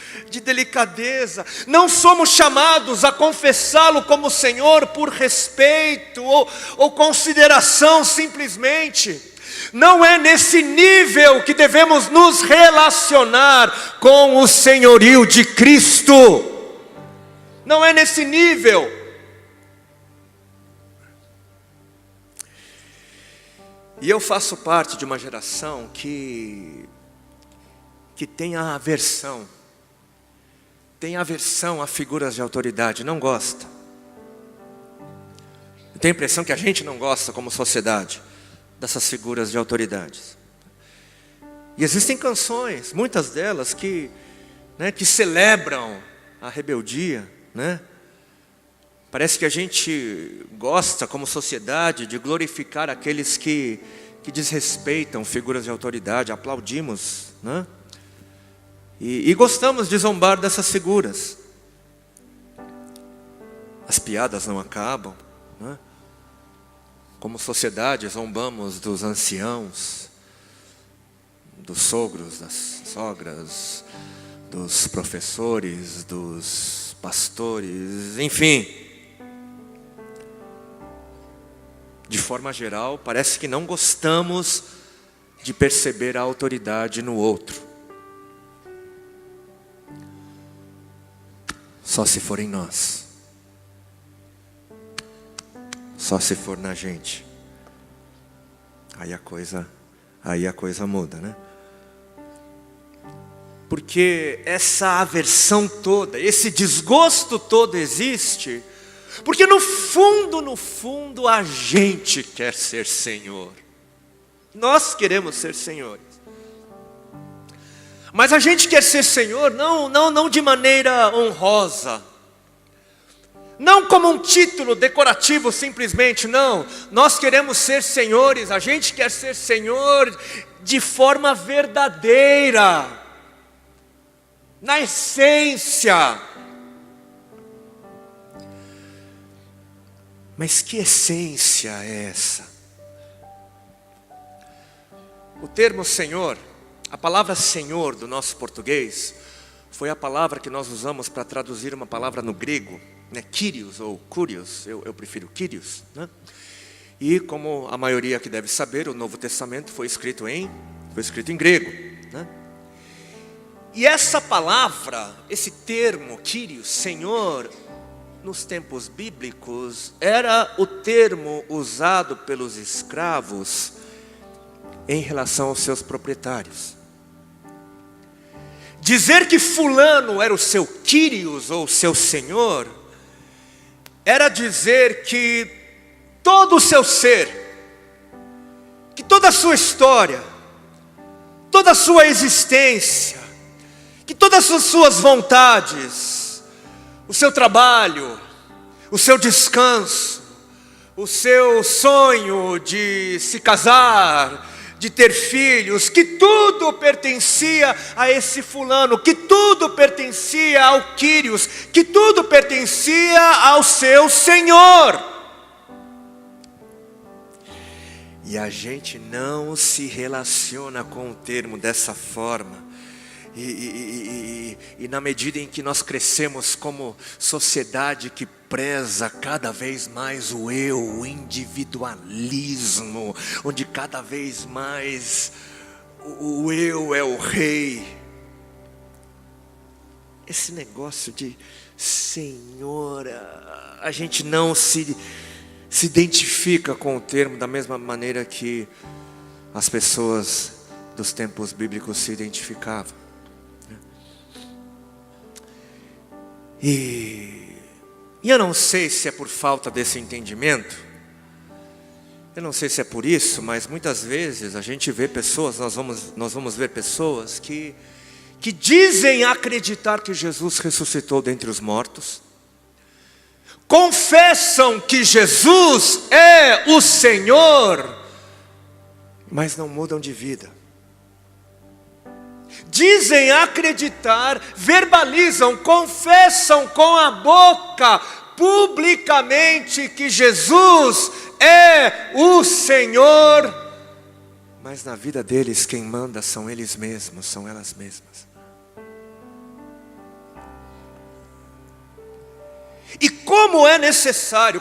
delicadeza. Não somos chamados a confessá-lo como Senhor por respeito ou consideração simplesmente. Não é nesse nível que devemos nos relacionar com o senhorio de Cristo. Não é nesse nível. E eu faço parte de uma geração que tem a aversão a figuras de autoridade, não gosta. Eu tenho a impressão que a gente não gosta como sociedade dessas figuras de autoridades. E existem canções, muitas delas que celebram a rebeldia, né? Parece que a gente gosta, como sociedade, de glorificar aqueles que desrespeitam figuras de autoridade, aplaudimos, né? E gostamos de zombar dessas figuras. As piadas não acabam, né? Como sociedade, zombamos dos anciãos, dos sogros, das sogras, dos professores, dos pastores, enfim. De forma geral, parece que não gostamos de perceber a autoridade no outro. Só se for em nós. Só se for na gente. Aí a coisa muda, né? Porque essa aversão toda, esse desgosto todo existe, porque no fundo a gente quer ser Senhor. Nós queremos ser senhores. Mas a gente quer ser Senhor não de maneira honrosa. Não como um título decorativo simplesmente, não. Nós queremos ser senhores, a gente quer ser Senhor de forma verdadeira. Na essência. Mas que essência é essa? O termo Senhor, a palavra Senhor do nosso português, foi a palavra que nós usamos para traduzir uma palavra no grego, né? Kyrios ou Kurios, eu prefiro Kyrios, né? E como a maioria que deve saber, o Novo Testamento foi escrito em grego, né? E essa palavra, esse termo Kyrios, Senhor, nos tempos bíblicos, era o termo usado pelos escravos em relação aos seus proprietários. Dizer que fulano era o seu Kyrios ou seu senhor, era dizer que todo o seu ser, que toda a sua história, toda a sua existência, que todas as suas vontades, o seu trabalho, o seu descanso, o seu sonho de se casar, de ter filhos, que tudo pertencia a esse fulano, que tudo pertencia ao Kyrios, que tudo pertencia ao seu Senhor. E a gente não se relaciona com o termo dessa forma. E na medida em que nós crescemos como sociedade que preza cada vez mais o eu, o individualismo, onde cada vez mais o eu é o rei, esse negócio de Senhor, a gente não se identifica com o termo da mesma maneira que as pessoas dos tempos bíblicos se identificavam. E eu não sei se é por falta desse entendimento, eu não sei se é por isso, mas muitas vezes a gente vê pessoas, nós vamos ver pessoas que dizem acreditar que Jesus ressuscitou dentre os mortos, confessam que Jesus é o Senhor, mas não mudam de vida. dizem acreditar, verbalizam, confessam com a boca, publicamente, que Jesus é o Senhor, mas na vida deles quem manda são eles mesmos, são elas mesmas. E como é necessário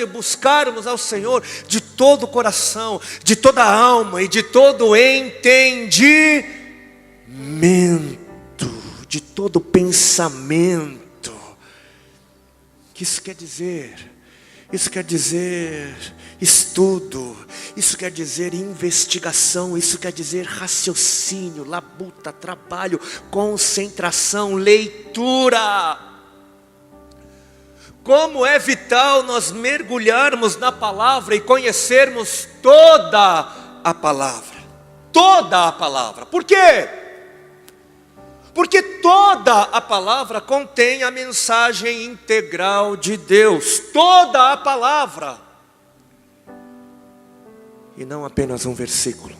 buscarmos ao Senhor de todo o coração, de toda a alma e de todo o entendimento, de todo o pensamento. O que isso quer dizer? Isso quer dizer estudo, isso quer dizer investigação, isso quer dizer raciocínio, labuta, trabalho, concentração, leitura. Como é vital nós mergulharmos na palavra e conhecermos toda a palavra. Toda a palavra. Por quê? Porque toda a palavra contém a mensagem integral de Deus. Toda a palavra. E não apenas um versículo.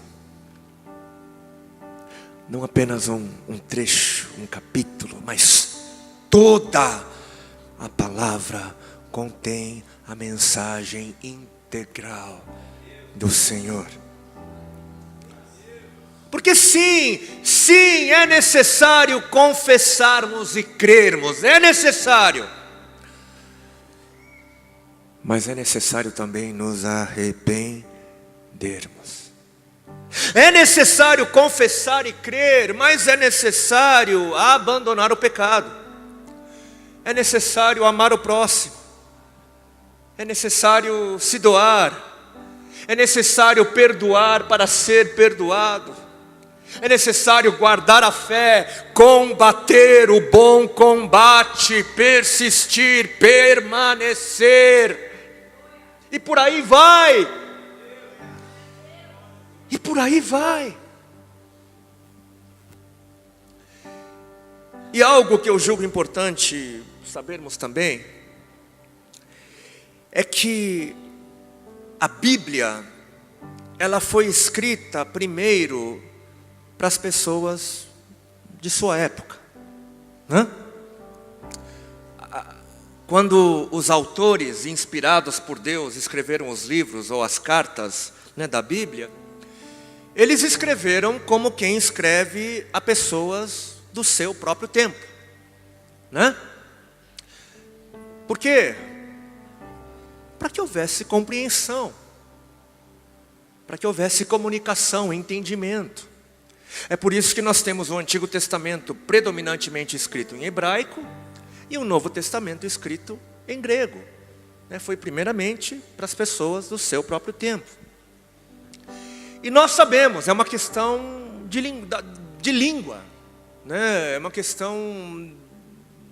Não apenas um trecho, um capítulo, mas toda a palavra contém a mensagem integral do Senhor. Porque sim, é necessário confessarmos e crermos, é necessário. Mas é necessário também nos arrependermos. É necessário confessar e crer, mas é necessário abandonar o pecado. É necessário amar o próximo. É necessário se doar. É necessário perdoar para ser perdoado. É necessário guardar a fé, combater o bom combate, persistir, permanecer. E por aí vai. E por aí vai. E algo que eu julgo importante sabermos também é que a Bíblia, ela foi escrita primeiro para as pessoas de sua época, né? Quando os autores inspirados por Deus escreveram os livros ou as cartas, né, da Bíblia, eles escreveram como quem escreve a pessoas do seu próprio tempo, né? Por quê? Para que houvesse compreensão, para que houvesse comunicação, entendimento. É por isso que nós temos o Antigo Testamento predominantemente escrito em hebraico e o Novo Testamento escrito em grego. Foi primeiramente para as pessoas do seu próprio tempo. E nós sabemos, é uma questão de língua, né? É uma questão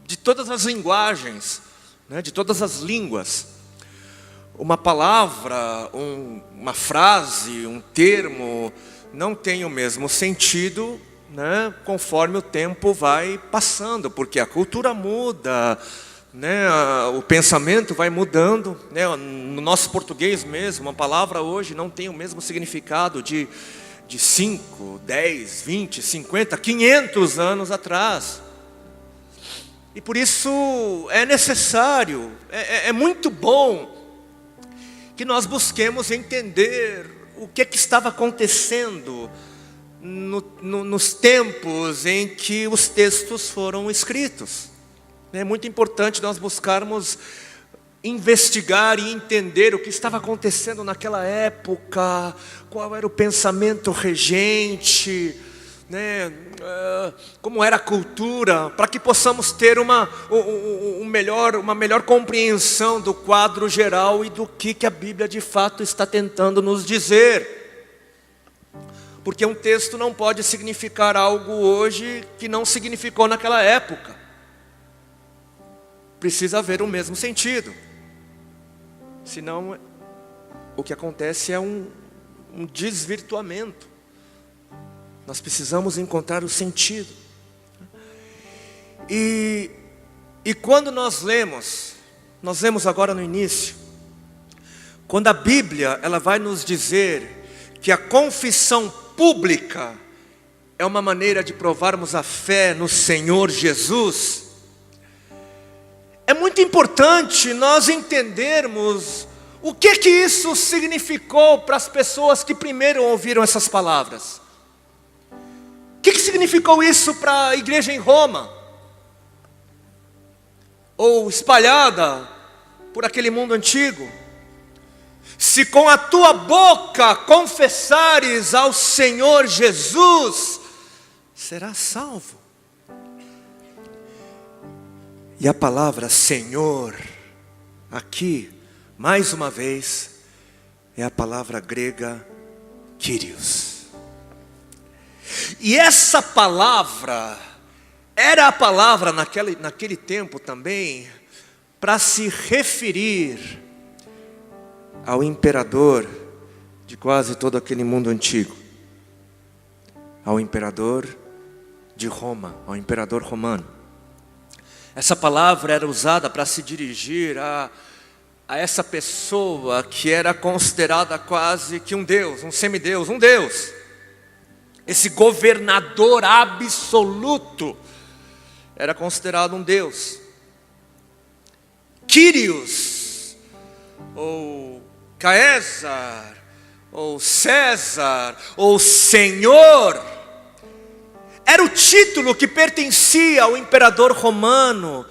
de todas as linguagens, né? De todas as línguas. Uma palavra, uma frase, um termo não tem o mesmo sentido, né, conforme o tempo vai passando, porque a cultura muda, né, o pensamento vai mudando, né? No nosso português mesmo, uma palavra hoje não tem o mesmo significado de 5, 10, 20, 50, 500 anos atrás. E por isso é necessário, é muito bom que nós busquemos entender o que estava acontecendo nos tempos em que os textos foram escritos. É muito importante nós buscarmos investigar e entender o que estava acontecendo naquela época, qual era o pensamento regente, né? Como era a cultura, para que possamos ter uma melhor compreensão do quadro geral e do que a Bíblia de fato está tentando nos dizer. Porque um texto não pode significar algo hoje que não significou naquela época. Precisa haver o mesmo sentido. Senão, o que acontece é um desvirtuamento. Nós precisamos encontrar o sentido. E quando nós lemos agora no início, quando a Bíblia ela vai nos dizer que a confissão pública é uma maneira de provarmos a fé no Senhor Jesus, é muito importante nós entendermos o que isso significou para as pessoas que primeiro ouviram essas palavras. O que significou isso para a igreja em Roma? Ou espalhada por aquele mundo antigo? Se com a tua boca confessares ao Senhor Jesus, serás salvo. E a palavra Senhor, aqui, mais uma vez, é a palavra grega Kyrios. E essa palavra, era a palavra naquele tempo também, para se referir ao imperador de quase todo aquele mundo antigo. Ao imperador de Roma, ao imperador romano. Essa palavra era usada para se dirigir a essa pessoa que era considerada quase que um deus, um semideus, um deus. Esse governador absoluto era considerado um deus. Kyrios, ou Caesar, ou César, ou Senhor, era o título que pertencia ao imperador romano,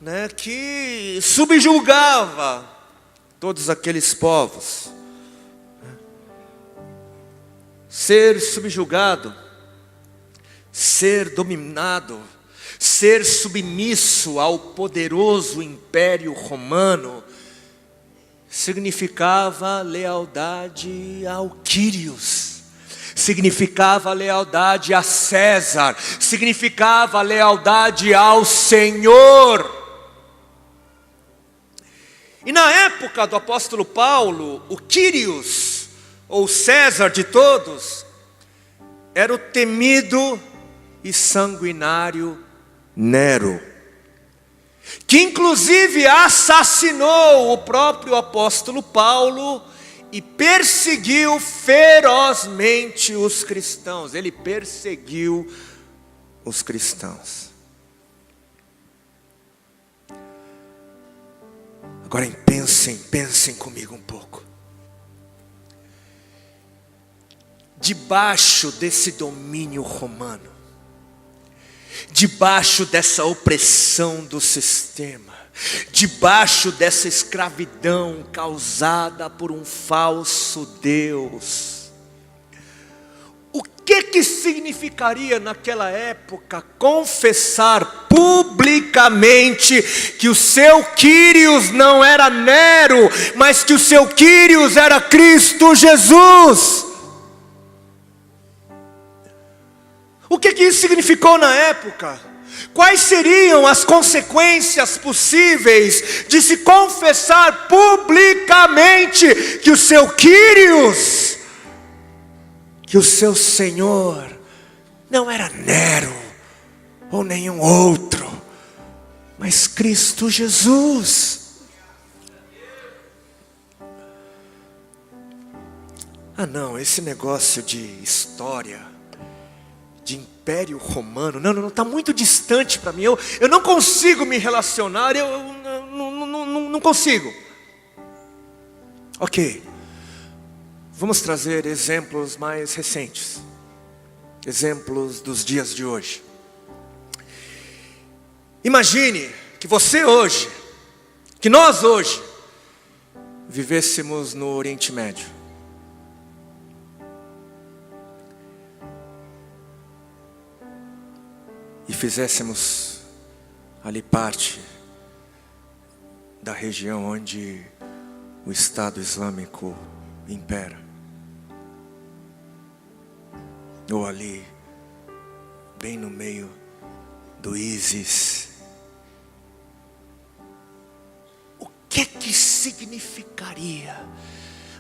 né, que subjugava todos aqueles povos. Ser subjugado, ser dominado, ser submisso ao poderoso império romano, significava lealdade ao Kyrios. Significava lealdade a César, significava lealdade ao Senhor. E na época do apóstolo Paulo, o Kyrios, ou César de todos, era o temido e sanguinário Nero, que inclusive assassinou o próprio apóstolo Paulo e perseguiu ferozmente os cristãos. Ele perseguiu os cristãos. Agora pensem comigo um pouco. Debaixo desse domínio romano, debaixo dessa opressão do sistema, debaixo dessa escravidão causada por um falso Deus, o que significaria naquela época confessar publicamente que o seu Kyrios não era Nero, mas que o seu Kyrios era Cristo Jesus? O que isso significou na época? Quais seriam as consequências possíveis de se confessar publicamente que o seu Kyrios, que o seu Senhor, não era Nero ou nenhum outro, mas Cristo Jesus? Ah não, esse negócio de história, de império romano, não, está muito distante para mim, eu não consigo me relacionar, eu não consigo. Ok, vamos trazer exemplos mais recentes, exemplos dos dias de hoje. Imagine que você hoje, que nós hoje, vivêssemos no Oriente Médio. E fizéssemos ali parte da região onde o Estado Islâmico impera. Ou ali, bem no meio do ISIS. O que significaria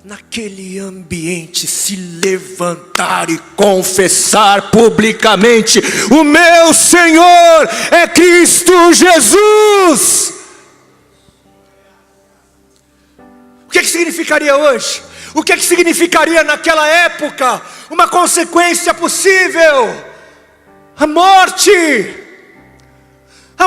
naquele ambiente se levantar e confessar publicamente: o meu Senhor é Cristo Jesus? O que significaria hoje? O que significaria naquela época? Uma consequência possível A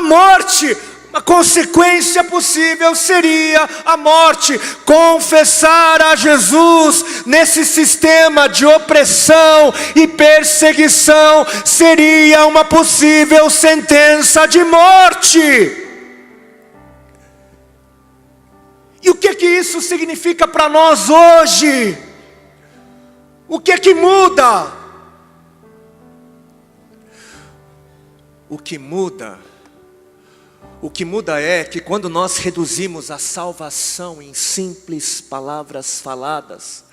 morte, uma consequência possível seria a morte. Confessar a Jesus nesse sistema de opressão e perseguição seria uma possível sentença de morte. E o que isso significa para nós hoje? O que muda? O que muda é que quando nós reduzimos a salvação em simples palavras faladas,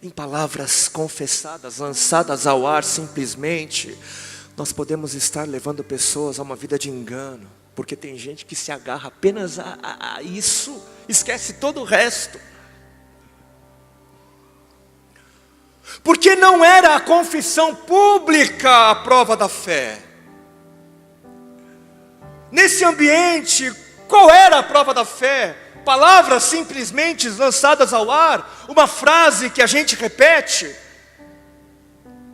em palavras confessadas, lançadas ao ar simplesmente, nós podemos estar levando pessoas a uma vida de engano, porque tem gente que se agarra apenas a isso, esquece todo o resto. Porque não era a confissão pública a prova da fé. Nesse ambiente, qual era a prova da fé? Palavras simplesmente lançadas ao ar? Uma frase que a gente repete?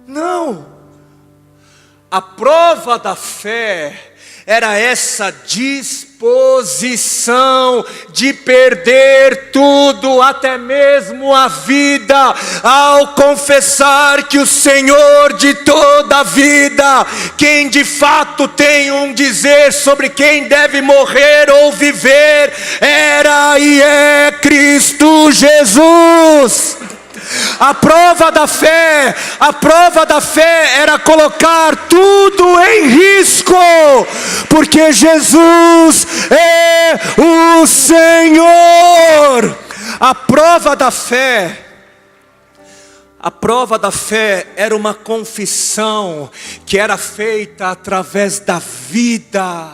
Não. A prova da fé era essa disposição de perder tudo, até mesmo a vida, ao confessar que o Senhor de toda a vida, quem de fato tem um dizer sobre quem deve morrer ou viver, era e é Cristo Jesus. A prova da fé era colocar tudo em risco, porque Jesus é o Senhor. A prova da fé era uma confissão que era feita através da vida,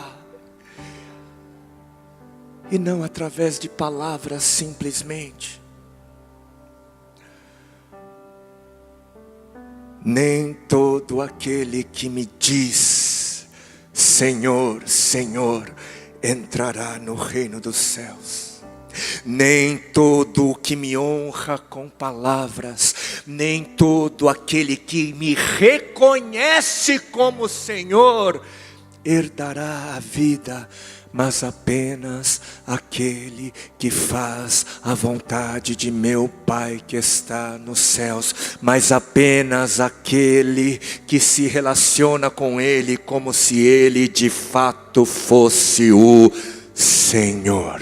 e não através de palavras simplesmente. Nem todo aquele que me diz Senhor, Senhor, entrará no reino dos céus. Nem todo o que me honra com palavras, nem todo aquele que me reconhece como Senhor, herdará a vida, mas apenas aquele que faz a vontade de meu Pai que está nos céus, mas apenas aquele que se relaciona com Ele como se Ele de fato fosse o Senhor.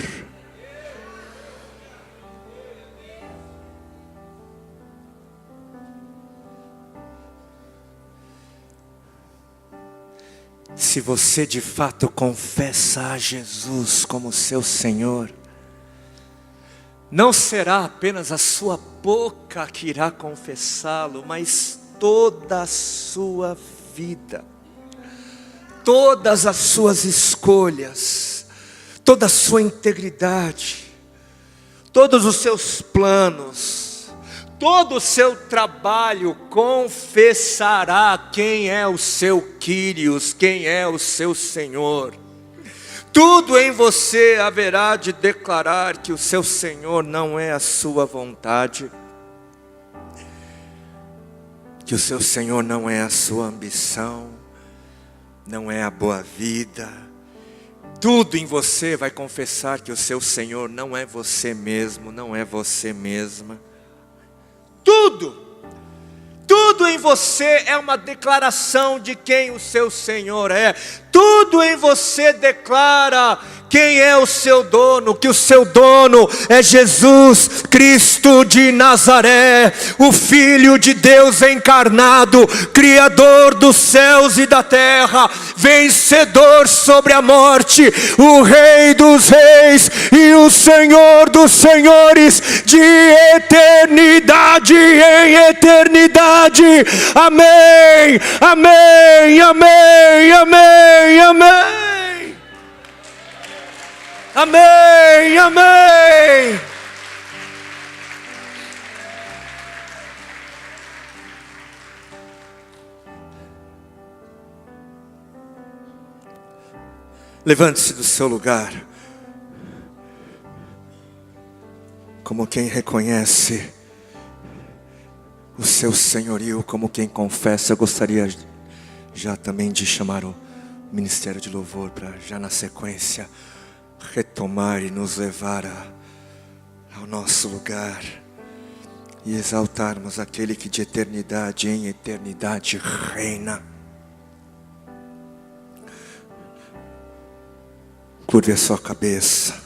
Se você de fato confessa a Jesus como seu Senhor, não será apenas a sua boca que irá confessá-lo, mas toda a sua vida, todas as suas escolhas, toda a sua integridade, todos os seus planos, todo o seu trabalho confessará quem é o seu Quírios, quem é o seu Senhor. Tudo em você haverá de declarar que o seu Senhor não é a sua vontade, que o seu Senhor não é a sua ambição, não é a boa vida. Tudo em você vai confessar que o seu Senhor não é você mesmo, não é você mesma. Tudo em você é uma declaração de quem o seu Senhor é. Tudo em você declara quem é o seu dono, que o seu dono é Jesus Cristo de Nazaré, o Filho de Deus encarnado, Criador dos céus e da terra, vencedor sobre a morte, o Rei dos reis e o Senhor dos senhores, de eternidade em eternidade. Amém, amém, amém, amém, amém. Amém, amém. Levante-se do seu lugar, como quem reconhece o seu senhorio, como quem confessa. Eu gostaria já também de chamar o Ministério de Louvor para já na sequência retomar e nos levar ao nosso lugar e exaltarmos aquele que de eternidade em eternidade reina. Curve a sua cabeça,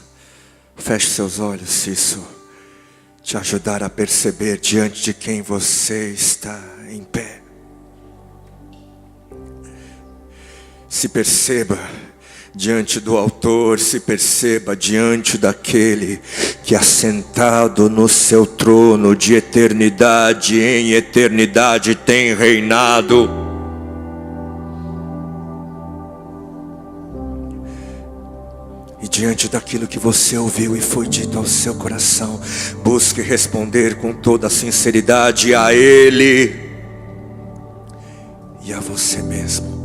feche seus olhos, se isso te ajudar a perceber diante de quem você está em pé. Se perceba diante do Autor, se perceba diante daquele que assentado no seu trono de eternidade em eternidade tem reinado. E diante daquilo que você ouviu e foi dito ao seu coração, busque responder com toda a sinceridade a Ele e a você mesmo.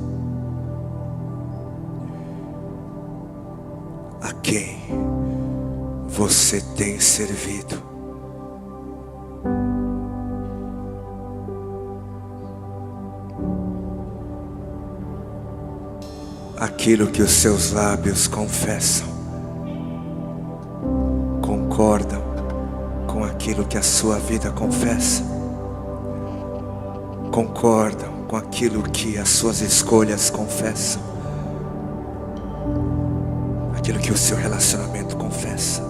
A quem você tem servido? Aquilo que os seus lábios confessam concordam com aquilo que a sua vida confessa? Concordam com aquilo que as suas escolhas confessam? Aquilo que o seu relacionamento confessa?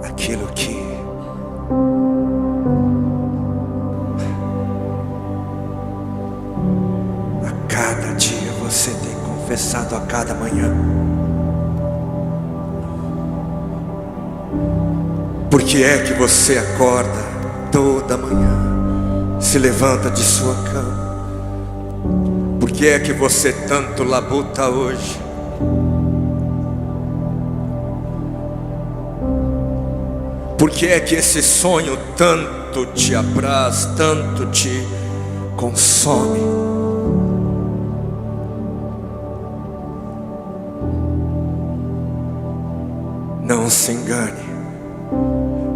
Aquilo que a cada dia você tem confessado, a cada manhã? Por que é que você acorda toda manhã, se levanta de sua cama? Por que é que você tanto labuta hoje? Por que é que esse sonho tanto te apraz, tanto te consome? Não se engane,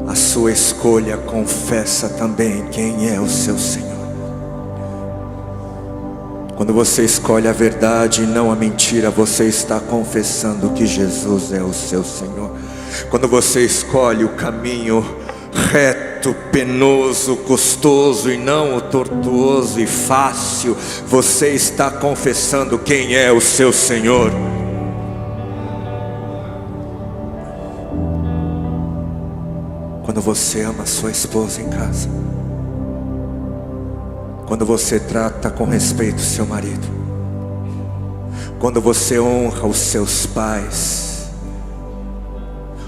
a sua escolha confessa também quem é o seu Senhor. Quando você escolhe a verdade e não a mentira, você está confessando que Jesus é o seu Senhor. Quando você escolhe o caminho reto, penoso, custoso e não o tortuoso e fácil, você está confessando quem é o seu Senhor. Quando você ama sua esposa em casa, quando você trata com respeito seu marido, quando você honra os seus pais,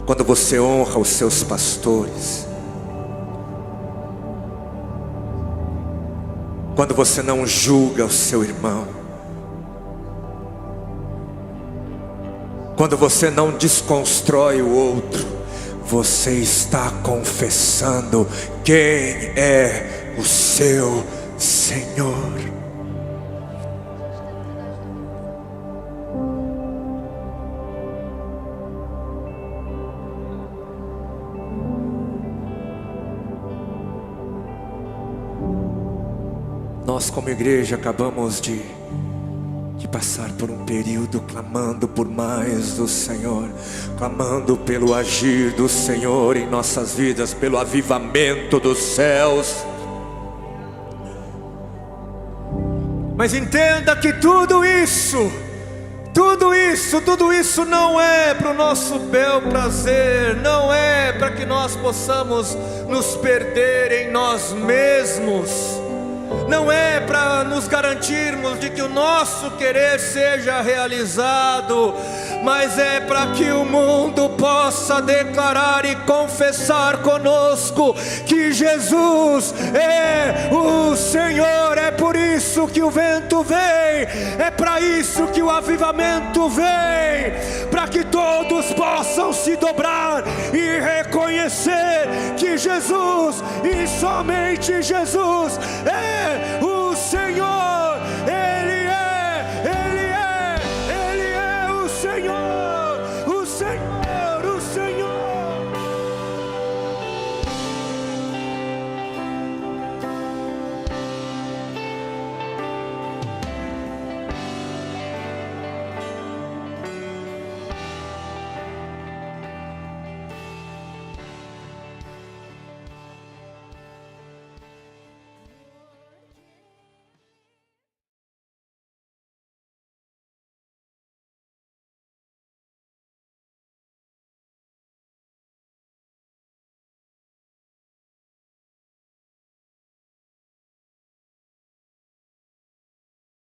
quando você honra os seus pastores, quando você não julga o seu irmão, quando você não desconstrói o outro, você está confessando quem é o seu Senhor. Nós como igreja acabamos de passar por um período clamando por mais do Senhor, clamando pelo agir do Senhor em nossas vidas, pelo avivamento dos céus. Mas entenda que tudo isso não é para o nosso bel prazer, não é para que nós possamos nos perder em nós mesmos, não é para nos garantirmos de que o nosso querer seja realizado, mas é para que o mundo possa declarar e confessar conosco que Jesus é o Senhor. É por isso que o vento vem, é para isso que o avivamento vem, para que todos possam se dobrar e reconhecer que Jesus e somente Jesus é o Senhor.